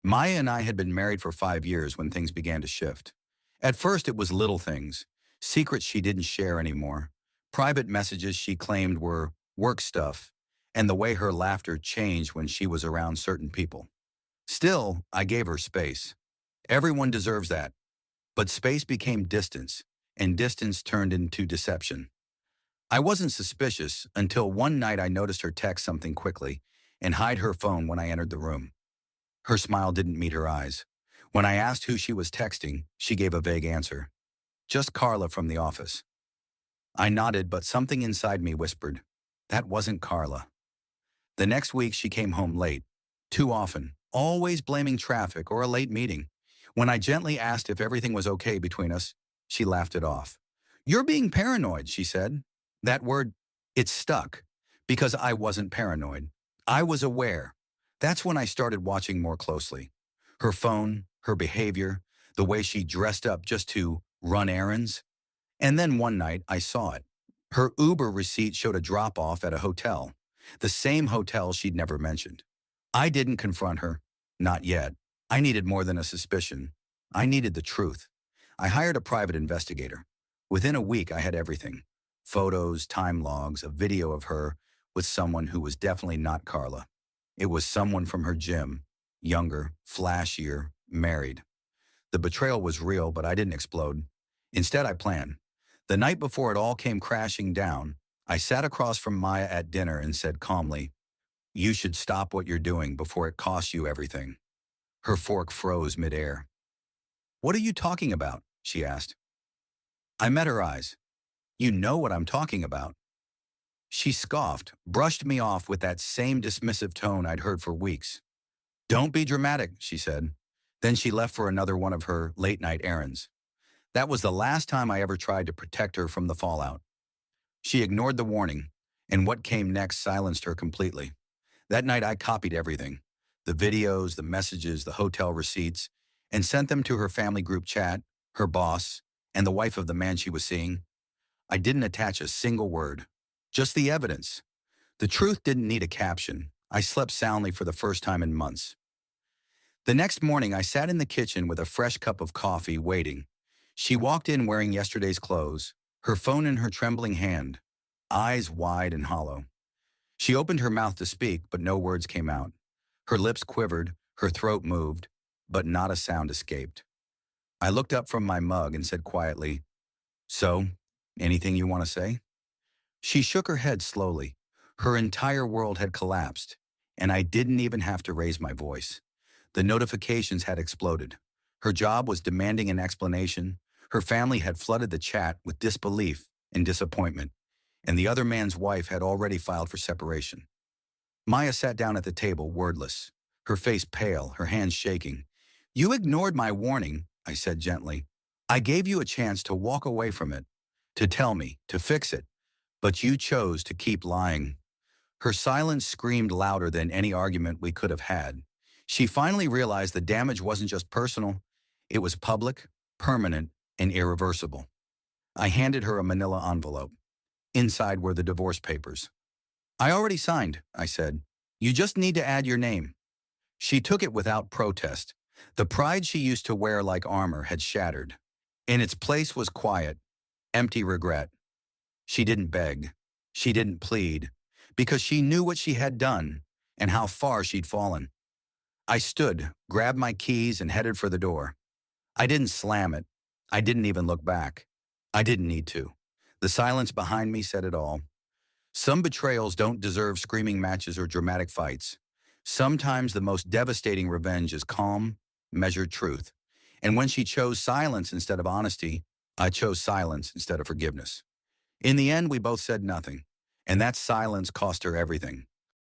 Maya and I had been married for 5 years when things began to shift. At first, it was little things, secrets she didn't share anymore, private messages she claimed were work stuff, and the way her laughter changed when she was around certain people. Still, I gave her space. Everyone deserves that. But space became distance, and distance turned into deception. I wasn't suspicious until one night I noticed her text something quickly and hide her phone when I entered the room. Her smile didn't meet her eyes. When I asked who she was texting, she gave a vague answer. Just Carla from the office. I nodded, but something inside me whispered, that wasn't Carla. The next week she came home late. Too often, always blaming traffic or a late meeting. When I gently asked if everything was okay between us, she laughed it off. You're being paranoid, she said. That word, it stuck. Because I wasn't paranoid. I was aware. That's when I started watching more closely. Her phone, her behavior, the way she dressed up just to run errands. And then one night, I saw it. Her Uber receipt showed a drop-off at a hotel, the same hotel she'd never mentioned. I didn't confront her. Not yet. I needed more than a suspicion. I needed the truth. I hired a private investigator. Within a week, I had everything. Photos, time logs, a video of her with someone who was definitely not Carla. It was someone from her gym, younger, flashier, married. The betrayal was real, but I didn't explode. Instead, I planned. The night before it all came crashing down, I sat across from Maya at dinner and said calmly, you should stop what you're doing before it costs you everything. Her fork froze midair. What are you talking about? She asked. I met her eyes. You know what I'm talking about. She scoffed, brushed me off with that same dismissive tone I'd heard for weeks. Don't be dramatic, she said. Then she left for another one of her late-night errands. That was the last time I ever tried to protect her from the fallout. She ignored the warning, and what came next silenced her completely. That night I copied everything, the videos, the messages, the hotel receipts, and sent them to her family group chat, her boss, and the wife of the man she was seeing. I didn't attach a single word, just the evidence. The truth didn't need a caption. I slept soundly for the first time in months. The next morning, I sat in the kitchen with a fresh cup of coffee, waiting. She walked in wearing yesterday's clothes, her phone in her trembling hand, eyes wide and hollow. She opened her mouth to speak, but no words came out. Her lips quivered, her throat moved, but not a sound escaped. I looked up from my mug and said quietly, so, anything you want to say? She shook her head slowly. Her entire world had collapsed, and I didn't even have to raise my voice. The notifications had exploded. Her job was demanding an explanation. Her family had flooded the chat with disbelief and disappointment, and the other man's wife had already filed for separation. Maya sat down at the table, wordless, her face pale, her hands shaking. You ignored my warning, I said gently. I gave you a chance to walk away from it, to tell me, to fix it, but you chose to keep lying. Her silence screamed louder than any argument we could have had. She finally realized the damage wasn't just personal, it was public, permanent, and irreversible. I handed her a manila envelope. Inside were the divorce papers. I already signed, I said. You just need to add your name. She took it without protest. The pride she used to wear like armor had shattered. In its place was quiet, empty regret. She didn't beg. She didn't plead, because she knew what she had done and how far she'd fallen. I stood, grabbed my keys, and headed for the door. I didn't slam it. I didn't even look back. I didn't need to. The silence behind me said it all. Some betrayals don't deserve screaming matches or dramatic fights. Sometimes the most devastating revenge is calm, measured truth. And when she chose silence instead of honesty, I chose silence instead of forgiveness. In the end, we both said nothing, and that silence cost her everything.